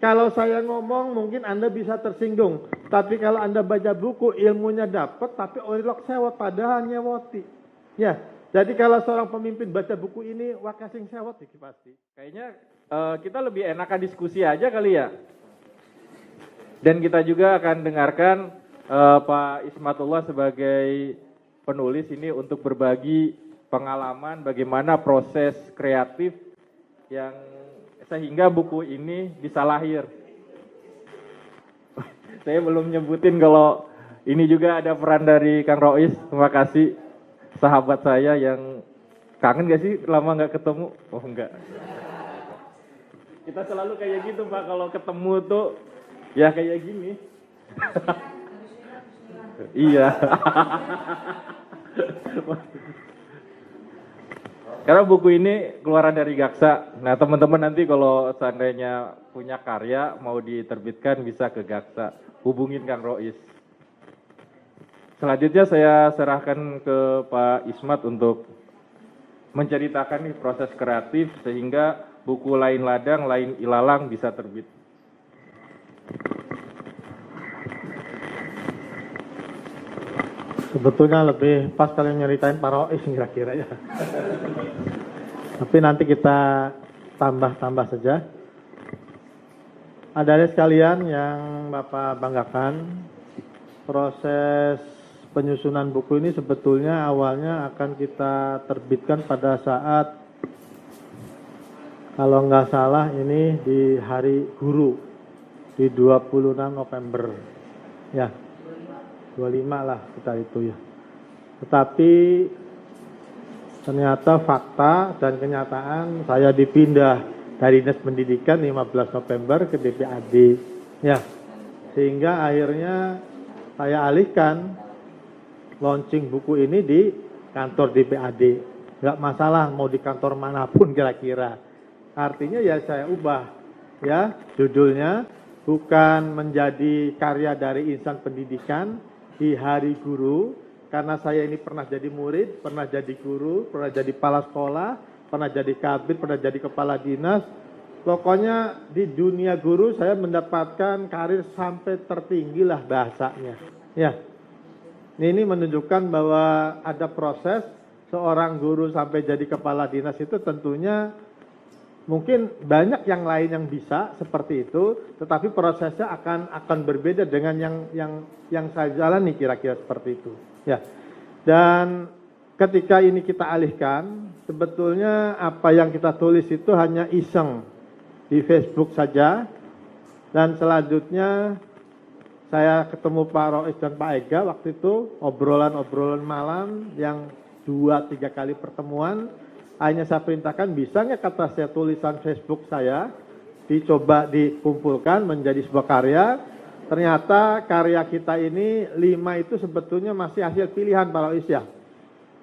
Kalau saya ngomong mungkin Anda bisa tersinggung. Tapi kalau Anda baca buku, ilmunya dapat, tapi oilok sewot, padahal nyewoti. Ya, jadi kalau seorang pemimpin baca buku ini, wakasing sewot iki pasti. Kayaknya kita lebih enakan diskusi aja kali ya. Dan kita juga akan dengarkan Pak Ismatullah sebagai penulis ini untuk berbagi pengalaman bagaimana proses kreatif yang sehingga buku ini bisa lahir. Saya belum nyebutin kalau ini juga ada peran dari Kang Rois. Terima kasih sahabat saya yang kangen gak sih lama nggak ketemu? Oh enggak. Kita selalu kayak gitu Pak, kalau ketemu tuh ya kayak gini. Iya. Karena buku ini keluaran dari Gaksa. Nah teman-teman nanti kalau seandainya punya karya mau diterbitkan bisa ke Gaksa. Hubungin Kang Rois. Selanjutnya saya serahkan ke Pak Ismat untuk menceritakan nih proses kreatif sehingga buku Lain Ladang, Lain Ilalang bisa terbit. Sebetulnya lebih pas kalian nyeritain Pak Rois kira-kira ya. Tapi nanti kita tambah-tambah saja. Ada sekalian yang Bapak banggakan, proses penyusunan buku ini sebetulnya awalnya akan kita terbitkan pada saat, kalau nggak salah ini di Hari Guru, di 26 November. Ya, 25 lah kita itu ya. Tetapi ternyata fakta dan kenyataan saya dipindah dari Dinas Pendidikan 15 November ke DPAD. Ya, sehingga akhirnya saya alihkan launching buku ini di kantor DPAD. Nggak masalah mau di kantor manapun kira-kira. Artinya ya saya ubah ya judulnya bukan menjadi karya dari insan pendidikan di Hari Guru, karena saya ini pernah jadi murid, pernah jadi guru, pernah jadi kepala sekolah, pernah jadi kabid, pernah jadi kepala dinas. Pokoknya di dunia guru saya mendapatkan karir sampai tertinggi lah bahasanya. Ya, ini menunjukkan bahwa ada proses seorang guru sampai jadi kepala dinas itu tentunya mungkin banyak yang lain yang bisa seperti itu, tetapi prosesnya akan berbeda dengan yang saya jalani kira-kira seperti itu. Ya, dan ketika ini kita alihkan, sebetulnya apa yang kita tulis itu hanya iseng di Facebook saja, dan selanjutnya saya ketemu Pak Rois dan Pak Ega waktu itu obrolan-obrolan malam yang 2-3 kali pertemuan. Hanya saya perintahkan bisa nggak kata saya tulisan Facebook saya dicoba dikumpulkan menjadi sebuah karya. Ternyata karya kita ini 5 itu sebetulnya masih hasil pilihan Pak Rois ya.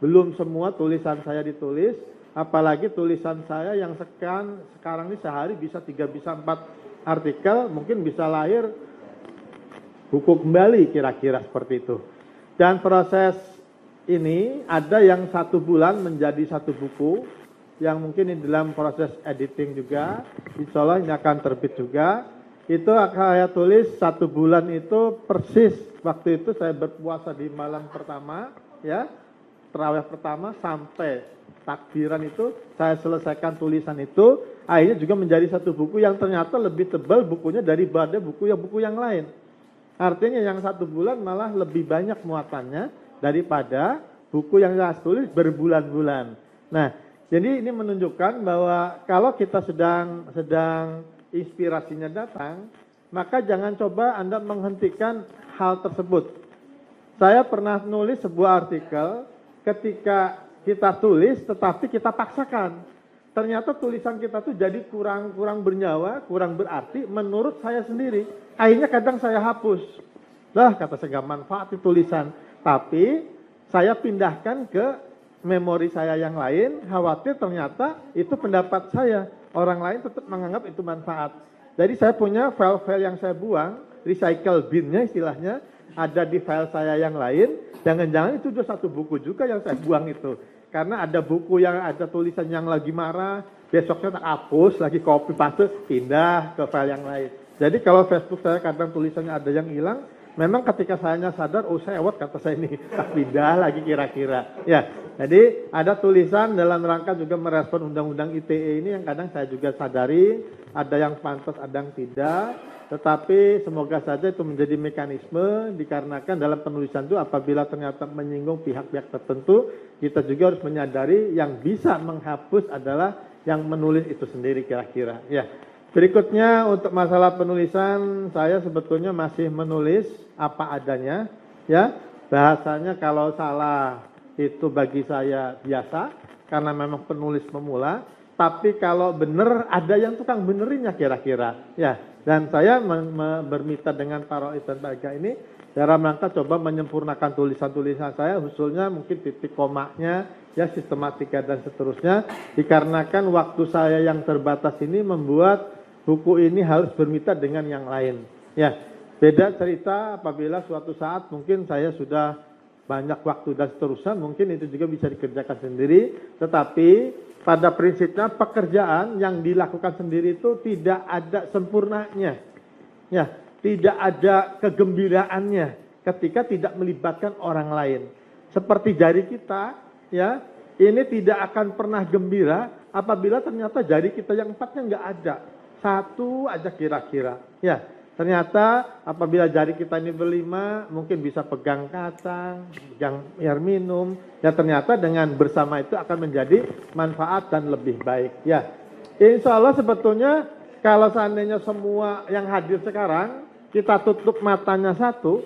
Belum semua tulisan saya ditulis, apalagi tulisan saya yang sekarang ini sehari bisa 3 bisa 4 artikel, mungkin bisa lahir buku kembali kira-kira seperti itu. Dan proses ini ada yang 1 bulan menjadi 1 buku, yang mungkin di dalam proses editing juga, insya Allah ini akan terbit juga. Itu saya tulis 1 bulan itu persis waktu itu saya berpuasa di malam pertama, ya, tarawih pertama sampai takbiran itu saya selesaikan tulisan itu, akhirnya juga menjadi 1 buku yang ternyata lebih tebal bukunya daripada buku yang lain. Artinya yang 1 bulan malah lebih banyak muatannya daripada buku yang saya tulis berbulan-bulan. Nah, jadi ini menunjukkan bahwa kalau kita sedang inspirasinya datang, maka jangan coba Anda menghentikan hal tersebut. Saya pernah nulis sebuah artikel ketika kita tulis tetapi kita paksakan. Ternyata tulisan kita tuh jadi kurang bernyawa, kurang berarti menurut saya sendiri. Akhirnya kadang saya hapus. Lah kata saya gak manfaat itu tulisan. Tapi saya pindahkan ke memori saya yang lain, khawatir ternyata itu pendapat saya. Orang lain tetap menganggap itu manfaat. Jadi saya punya file-file yang saya buang, recycle bin-nya istilahnya, ada di file saya yang lain. Jangan-jangan itu sudah 1 buku juga yang saya buang itu. karena ada buku yang ada tulisan yang lagi marah, besoknya tak hapus, lagi copy paste, pindah ke file yang lain. Jadi kalau Facebook saya kadang tulisannya ada yang hilang, memang ketika saya sadar, oh sewot kata saya ini, tak pindah lagi kira-kira. Ya, jadi ada tulisan dalam rangka juga merespon Undang-Undang ITE ini yang kadang saya juga sadari, ada yang pantas, ada yang tidak. Tetapi semoga saja itu menjadi mekanisme dikarenakan dalam penulisan itu apabila ternyata menyinggung pihak-pihak tertentu, kita juga harus menyadari yang bisa menghapus adalah yang menulis itu sendiri kira-kira. Ya. Berikutnya untuk masalah penulisan, saya sebetulnya masih menulis apa adanya. Ya, bahasanya kalau salah itu bagi saya biasa karena memang penulis pemula. Tapi kalau benar ada yang tukang benerinnya kira-kira. Ya. Dan saya bermitra dengan para Rois dan Pak Ega ini dalam rangka coba menyempurnakan tulisan-tulisan saya, khususnya mungkin titik komanya, ya sistematika dan seterusnya. Dikarenakan waktu saya yang terbatas ini membuat buku ini harus bermitra dengan yang lain. Ya, beda cerita apabila suatu saat mungkin saya sudah banyak waktu dan seterusnya, mungkin itu juga bisa dikerjakan sendiri. Tetapi pada prinsipnya pekerjaan yang dilakukan sendiri itu tidak ada sempurnanya. Ya, tidak ada kegembiraannya ketika tidak melibatkan orang lain. Seperti jari kita, ya, ini tidak akan pernah gembira apabila ternyata jari kita yang empatnya nggak ada. Satu aja kira-kira. Ya, ternyata apabila jari kita ini berlima, mungkin bisa pegang kacang, pegang air minum, ya ternyata dengan bersama itu akan menjadi manfaat dan lebih baik. Ya, insya Allah sebetulnya kalau seandainya semua yang hadir sekarang, kita tutup matanya satu,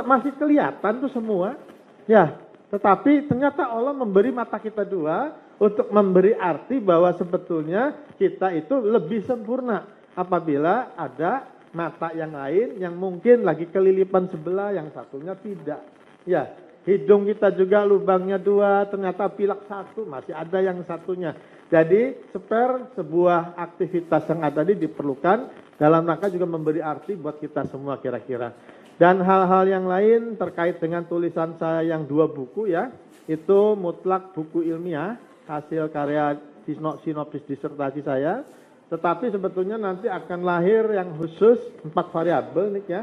masih kelihatan tuh semua. Ya, tetapi ternyata Allah memberi mata kita dua, untuk memberi arti bahwa sebetulnya kita itu lebih sempurna apabila ada mata yang lain yang mungkin lagi kelilipan sebelah, yang satunya tidak. Ya, hidung kita juga lubangnya dua, ternyata pilek satu, masih ada yang satunya. Jadi spare sebuah aktivitas yang ada ini diperlukan dalam rangka juga memberi arti buat kita semua kira-kira. Dan hal-hal yang lain terkait dengan tulisan saya yang 2 buku ya, itu mutlak buku ilmiah, hasil karya sinopsis disertasi saya. Tetapi sebetulnya nanti akan lahir yang khusus 4 variabel nih ya.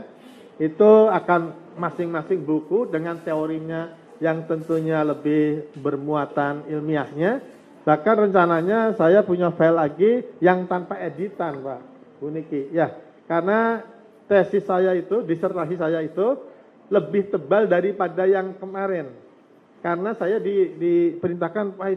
Itu akan masing-masing buku dengan teorinya yang tentunya lebih bermuatan ilmiahnya. Bahkan rencananya saya punya file lagi yang tanpa editan Pak Bu Niki. Ya, karena tesis saya itu, disertasi saya itu lebih tebal daripada yang kemarin. Karena saya diperintahkan Pak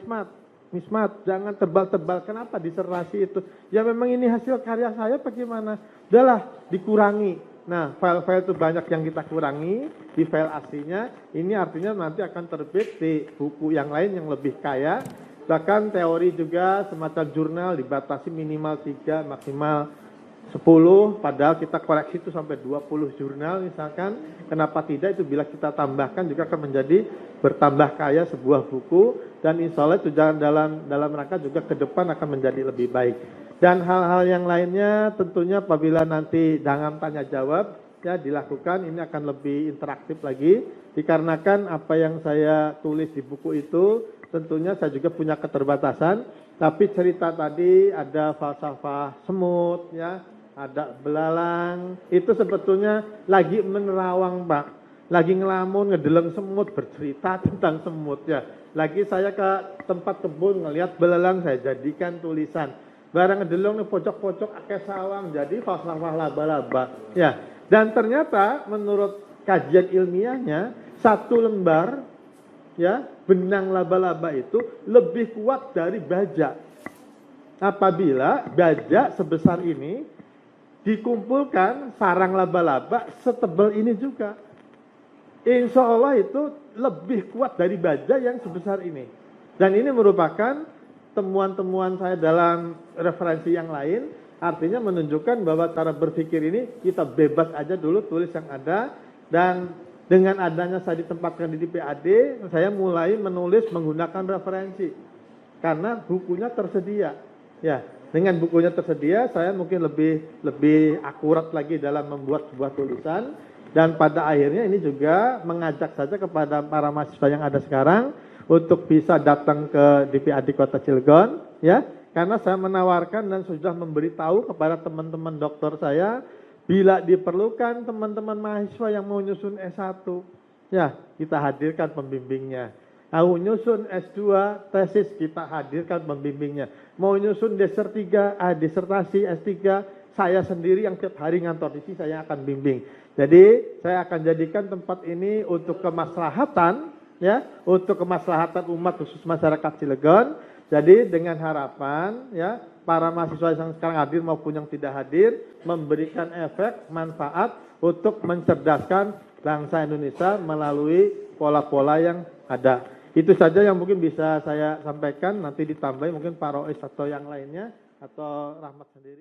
Ismat, jangan tebal-tebal. Kenapa disertasi itu? Ya memang ini hasil karya saya bagaimana? Udahlah, dikurangi. Nah, file-file itu banyak yang kita kurangi di file aslinya. Ini artinya nanti akan terbit di buku yang lain yang lebih kaya. Bahkan teori juga semacam jurnal dibatasi minimal 3, maksimal 10, padahal kita koleksi itu sampai 20 jurnal misalkan. Kenapa tidak? Itu bila kita tambahkan juga akan menjadi bertambah kaya sebuah buku, dan insya Allah itu dalam rangka juga ke depan akan menjadi lebih baik. Dan hal-hal yang lainnya tentunya apabila nanti dengan tanya jawab ya dilakukan, ini akan lebih interaktif lagi, dikarenakan apa yang saya tulis di buku itu tentunya saya juga punya keterbatasan. Tapi cerita tadi ada falsafah semut ya, ada belalang, itu sebetulnya lagi menerawang Pak, lagi ngelamun ngedeleng semut, bercerita tentang semut ya. Lagi saya ke tempat kebun ngelihat belalang, saya jadikan tulisan. Barang ngedeleng nih pojok-pojok akeh sawang, jadi falsafah laba-laba ya. Dan ternyata menurut kajian ilmiahnya 1 lembar ya benang laba-laba itu lebih kuat dari baja. Apabila baja sebesar ini dikumpulkan sarang laba-laba setebal ini juga, insya Allah itu lebih kuat dari baja yang sebesar ini. Dan ini merupakan temuan-temuan saya dalam referensi yang lain, artinya menunjukkan bahwa cara berpikir ini kita bebas aja dulu tulis yang ada. Dan dengan adanya saya ditempatkan di DPAD, saya mulai menulis menggunakan referensi karena bukunya tersedia. Ya, dengan bukunya tersedia, saya mungkin lebih akurat lagi dalam membuat sebuah tulisan. Dan pada akhirnya ini juga mengajak saja kepada para mahasiswa yang ada sekarang untuk bisa datang ke DPAD Kota Cilegon, ya, karena saya menawarkan dan sudah memberitahu kepada teman-teman dokter saya, bila diperlukan teman-teman mahasiswa yang mau nyusun S1, ya, kita hadirkan pembimbingnya. Mau nyusun S2, tesis, kita hadirkan pembimbingnya. Mau nyusun disertasi S3, saya sendiri yang tiap hari ngantor di sini, saya akan bimbing. Jadi saya akan jadikan tempat ini untuk kemaslahatan, ya, untuk kemaslahatan umat khusus masyarakat Cilegon. Jadi dengan harapan, ya, para mahasiswa yang sekarang hadir maupun yang tidak hadir memberikan efek manfaat untuk mencerdaskan bangsa Indonesia melalui pola-pola yang ada. Itu saja yang mungkin bisa saya sampaikan. Nanti ditambahin mungkin Pak Rois atau yang lainnya atau Rahmat sendiri.